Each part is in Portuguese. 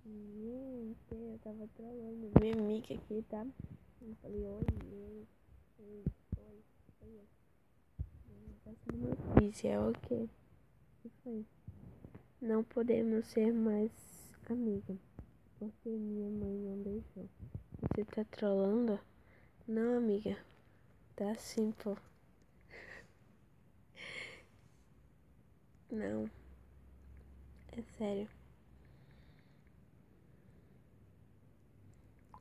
Gente, eu tava trolando minha amiga aqui, tá? Eu falei, oi, oi. Próxima notícia é o quê? O que foi? Não podemos ser mais amigas, porque minha mãe não deixou. Você tá trolando? Não, amiga. Tá sim, pô. Não, é sério.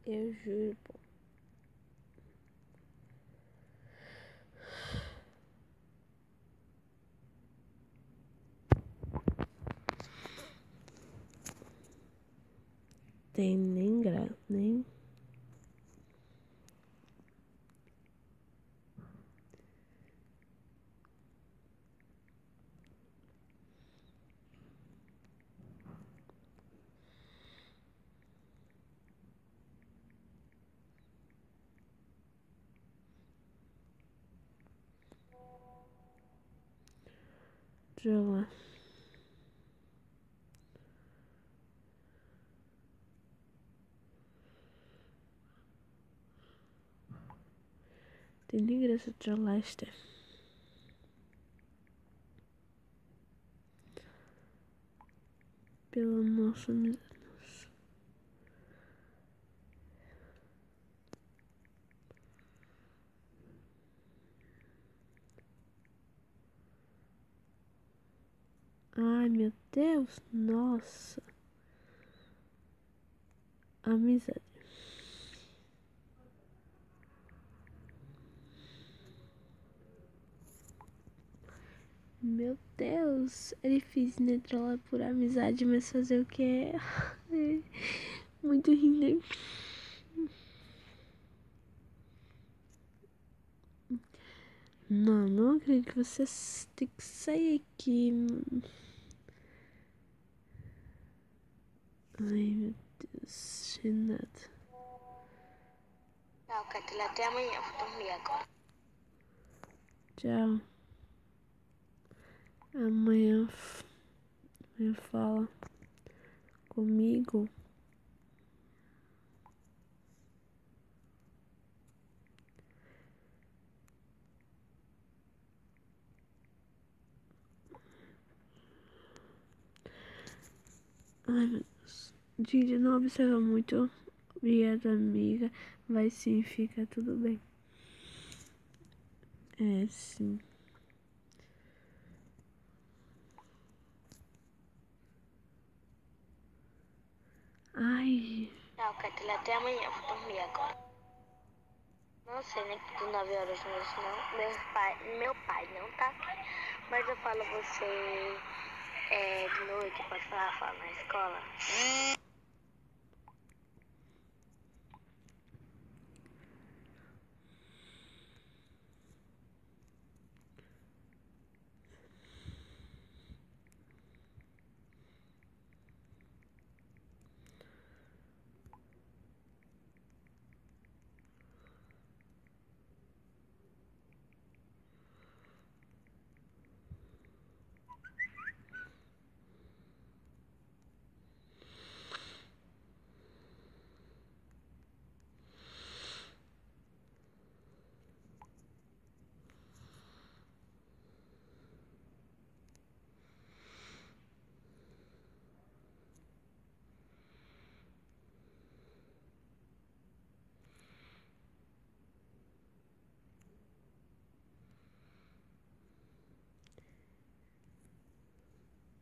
Eu juro, pô. Tem nem graça, nem... Trolla. Tem nem graça trollar, Esther. Pela nossa amizade. Ai, meu Deus, nossa. Amizade. Meu Deus, é difícil, né? Trollar por amizade, mas fazer o que é muito ruim, né? Não, não acredito que você tem que sair aqui. Ai, meu Deus, Renata. Tchau, Catila. Até amanhã. Vou dormir agora. Tchau. Amanhã fala comigo. Ai, meu Deus. Gente, não observa muito. Obrigada, amiga. Vai sim, fica tudo bem. É, sim. Ai. Tchau, Catila. Até amanhã. Vou dormir agora. Não sei, né? Que de 9 horas mesmo, não. Meu pai não tá aqui. Mas eu falo você de noite. Pode falar na escola.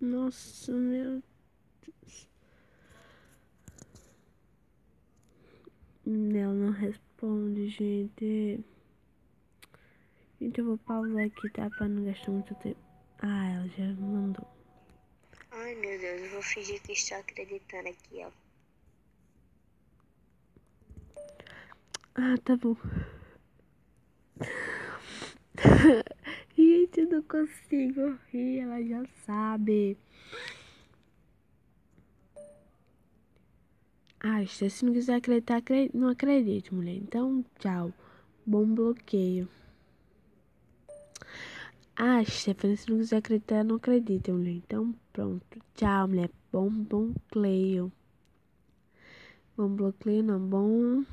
Nossa, meu Deus. Ela não responde, gente. Gente, eu vou pausar aqui, tá? Pra não gastar muito tempo. Ah, ela já mandou. Ai, meu Deus. Eu vou fingir que estou acreditando aqui, ó. Ah, tá bom. Gente, eu não consigo rir, ela já sabe. Ah, se não quiser acreditar, não acredite, mulher. Então, tchau. Bom bloqueio. Ah, Stephanie, se não quiser acreditar, não acredita, mulher. Então, pronto. Tchau, mulher. Bom bloqueio. Bom bloqueio não, bom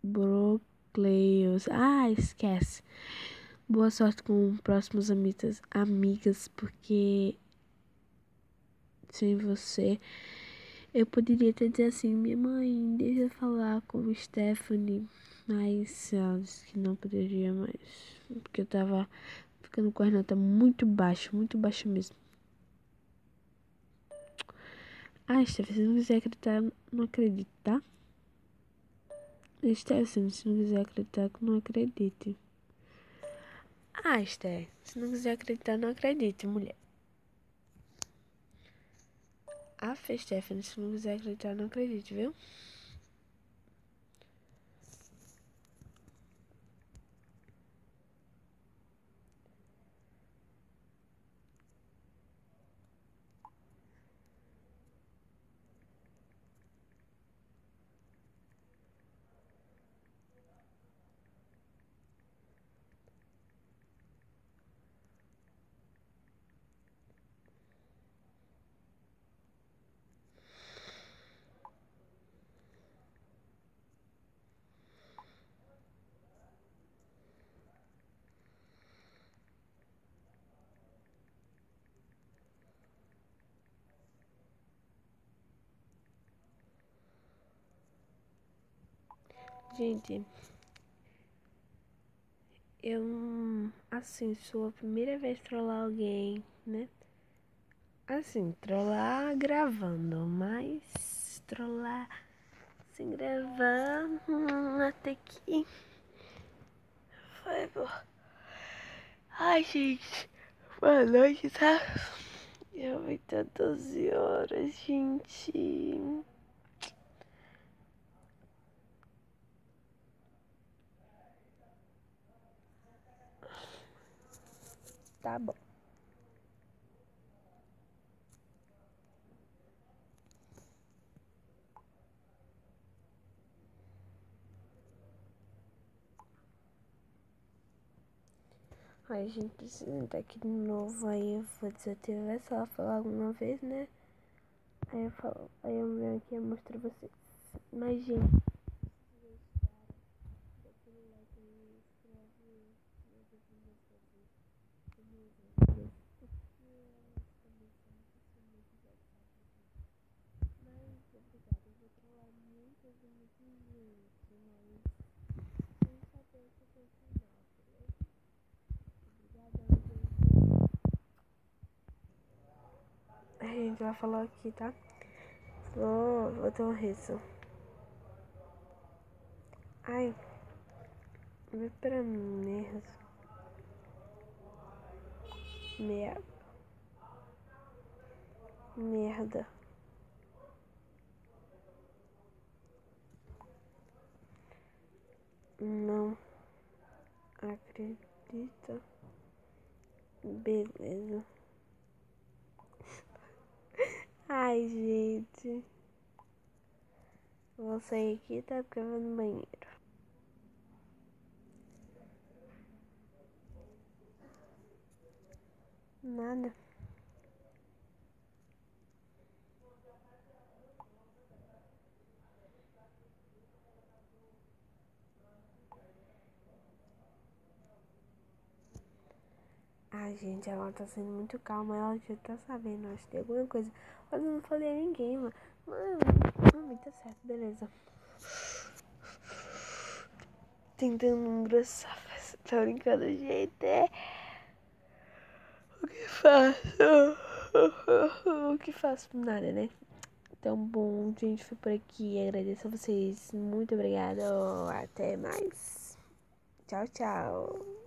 bloqueios. Ah, esquece. Boa sorte com próximos amigas, porque sem você eu poderia até dizer assim, minha mãe, deixa eu falar com o Stephanie, mas ela disse que não poderia mais, porque eu tava ficando com a nota muito baixo mesmo. Ah, Stephanie, se não quiser acreditar, não acredite, tá? Stephanie, se não quiser acreditar, não acredite. Ah, Stephanie, se não quiser acreditar, não acredite, mulher. Ah, Stephanie, se não quiser acreditar, não acredite, viu? Gente, eu, assim, sou a primeira vez trollar alguém, né? Assim, trollar gravando, mas trollar sem gravar, até que foi bom. Ai, gente, boa noite, tá? Já vai estar 12 horas, gente. Tá bom. Ai, gente, precisa entrar aqui de novo. Aí eu vou desativar se ela falar alguma vez, né? Aí eu falo, aí eu venho aqui e mostro pra vocês. Mas, gente, a gente ela falou aqui, tá? Vou ter um riso. Ai, vai pra merda. Merda. Não acredita. Beleza. Ai, gente. Vou sair aqui, tá? Porque eu vou no banheiro. Nada. Ai, gente, ela tá sendo muito calma. Ela já tá sabendo, acho que tem alguma coisa. Mas eu não falei a ninguém, mano. Mano, tá certo, beleza. Tentando engrossar. Tá brincando, gente. O que faço? O que faço? Nada, né? Então, bom, gente, foi por aqui. Agradeço a vocês. Muito obrigada. Até mais. Tchau, tchau.